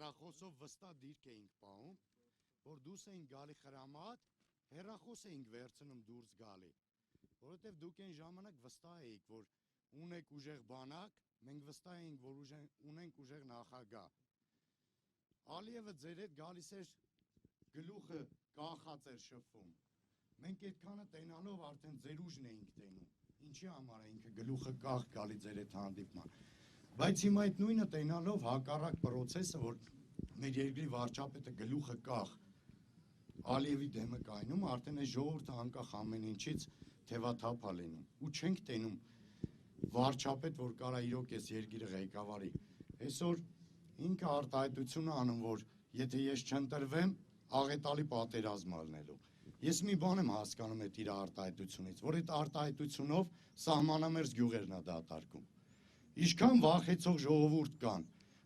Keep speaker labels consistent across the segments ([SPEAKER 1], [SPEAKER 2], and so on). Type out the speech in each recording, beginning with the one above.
[SPEAKER 1] հեռախոսով վստահ դիրք էինք պահում, որ դուրս էինք գալի խրամատ, հեռախոս էինք վերցնում դուրս գալի, որովհետև դուք այն ժամանակ վստահ էիք, որ ունեք ուժեղ բանակ, մենք վստահ էինք, որ ունենք ուժեղ նախագահ։ Ալիևը ձեր հետ գալիս էր գլուխը կախած էր շփվում։ Մենք այդքանը տենալով արդեն ձեր ուժն էինք տենում։ Ինչի համար է ինքը գլուխը կախ գալի ձեր հետ հանդիպման։ Բայց հիմա այդ նույնը տենալով հակառակ process-ը, որ մեր երկրի վարչապետը գլուխը կախ Ալիևի դեմը կայնում, արդեն այս ժողովուրդը անկախ ամեն ինչից թևաթափ է լինում։ Ու չենք տենում վարչապետ, որ կարա իրոք այս երկիրը ղեկավարի։ Այսօր ինքը արտահայտություն անում, որ եթե ես չընտրվեմ, աղետալի պատերազմ ալնելու։ Ես մի բան եմ հասկանում այդ իր արտահայտությունից, որ այդ արտահայտությունով սահմանամերձ գյուղերն է դատարկում։ Ինչքան վախեցող ժողովուրդ կան,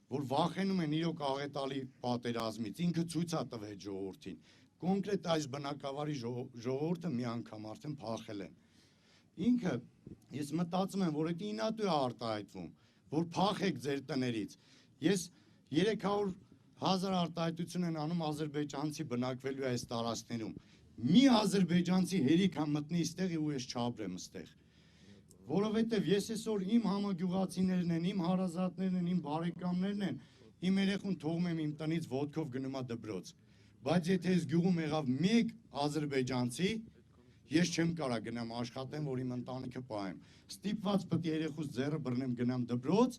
[SPEAKER 1] որ վախենում են իրոք աղետալի պատերազմից, ինքը ցույց է տվել ժողովրդին։ Կոնկրետ այս բնակավարի ժողովուրդը մի անգամ արդեն փախել են։ Ինքը ես մտածում եմ, որ դա ինատու է արտահայտվում, որ փախեք ձեր տներից։ Ես 300,000 արտահայտություն են անում ադրբեջանցի բնակվելու այս տարածքներում։ Մի ադրբեջանցի հերիք է մտնի այստեղ ու ես չապրեմ այստեղ։ Որովհետև ես այսօր իմ համագյուղացիներն են, իմ հարազատներն են, իմ բարեկամներն են, իմ երեխուն թողում եմ իմ տնից ոտքով գնում է դպրոց։ Բայց եթե այս գյուղում եղավ մեկ ադրբեջանցի, ես չեմ կարող գնամ աշխատեմ, որ իմ ընտանիքը պահեմ։ Ստիպված պետք է երեխուս ձեռը բռնեմ գնամ դպրոց,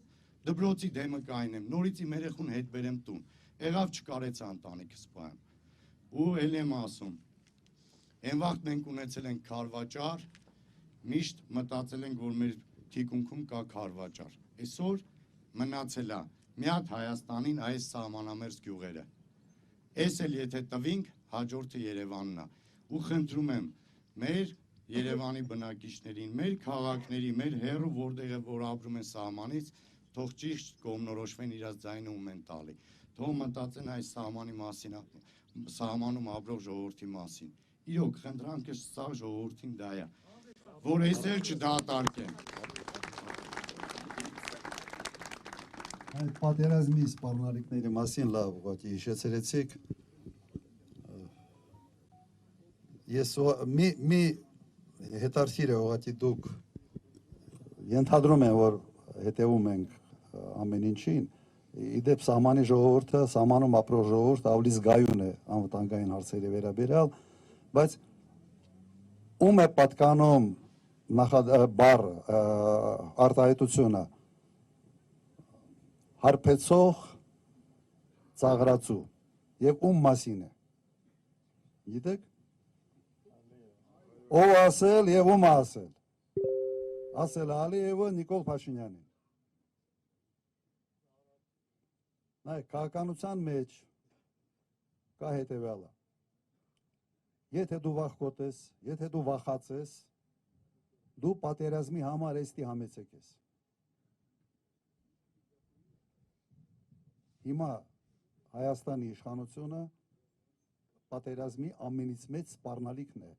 [SPEAKER 1] դպրոցի դեմը կայնեմ, նորից իմ երեխուն հետ բերեմ տուն։ Եղավ չկարեցա ընտանիքս պահեմ։ Ու էլ եմ ասում, այն վաղ մենք ունեցել ենք քարվաճար, միշտ մտածել ենք, որ մեր թիկունքում կա քարվաճար։ Այսօր մնացել է մի հատ Հայաստանին այս սահմանամերձ գյուղերը։ Էս էլ եթե տվինք, հաջորդը Երևանն է։ Ու խնդրում եմ մեր Երևանի բնակիչներին, մեր քաղաքների, մեր հեռու որտեղ որ ապրում են սահմանից, թող ճիշտ կողմնորոշվեն իրաց ձայնը ում են տալի։ Թող մտածեն այս սահմանի մասին, սահմանում ապրող ժողովրդի մասին։ Իրոք խնդրանքը սա ժողովրդին դա է, որ այս էլ չդատարկեն։
[SPEAKER 2] Այդ պատերազմի սպառնալիքների մասին լավ ուղղակի հիշեցրեցիք։ Ես մի հետարքիր է ուղղակի դուք ենթադրում եմ, որ հետևում ենք ամեն ինչին, իդեպ սահմանի ժողովուրդը, սահմանում ապրող ժողովուրդ ավելի զգայուն է անվտանգային հարցերի վերաբերյալ, բայց ում է պատկանում բառ արտահայտությունը հարբեցող ծաղրացու եւ ում մասին է։ Գիտեք։ Ով ասել եւ ում ասել։ Ասել Ալիևը Նիկոլ Փաշինյանին։ Նայ, քաղաքականության մեջ կա հետևյալը։ Եթե դու վախկոտ ես, եթե դու վախած ես, դու պատերազմի համար էստի համեցեք ես։ Հիմա Հայաստանի իշխանությունը պատերազմի ամենից մեծ սպառնալիքն է,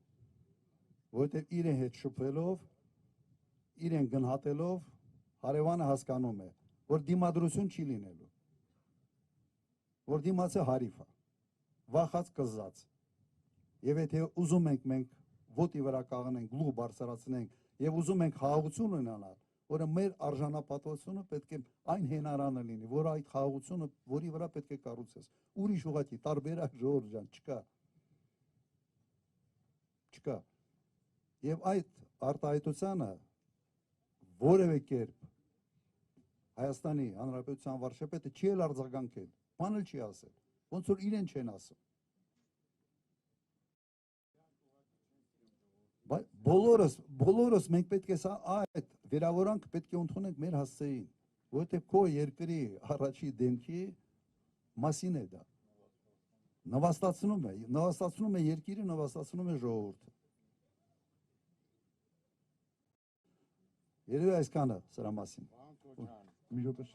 [SPEAKER 2] որովհետև իրեն հետ շփվելով, իրեն գնահատելով, հարևանը հասկանում է, որ դիմադրություն չի լինելու, որ դիմացը հարիվ է, վախած կզած, եւ եթե ուզում ենք մենք ոտի վրա կաղնենք, լուղ բարձրացնենք եւ ուզում ենք խաղաղություն ունենալ, որը մեր արժանապատվությունը պետք է այն հենարանը լինի, որ այդ խաղաղությունը, որի վրա պետք է կառուցես, ուրիշ ուղղակի տարբերակ ժողովուրդ ջան չկա։ Չկա։ Եվ այդ արտահայտությանը որևէ կերպ Հայաստանի Հանրապետության վարչապետը չի էլ արձագանքել, բան էլ չի ասել, ոնց որ իրեն չեն ասում։ Բոլորս մենք պետք է այդ վերավորանք պետք է ընդունենք մեր հասցեին, որովհետև քո երկրի առաջի դեմքի մասին է դա։ Նվաստացնում է երկիրը, նվաստացնում է ժողովուրդը։ Երևի այսքանը սրա մասին։ Մի րոպե։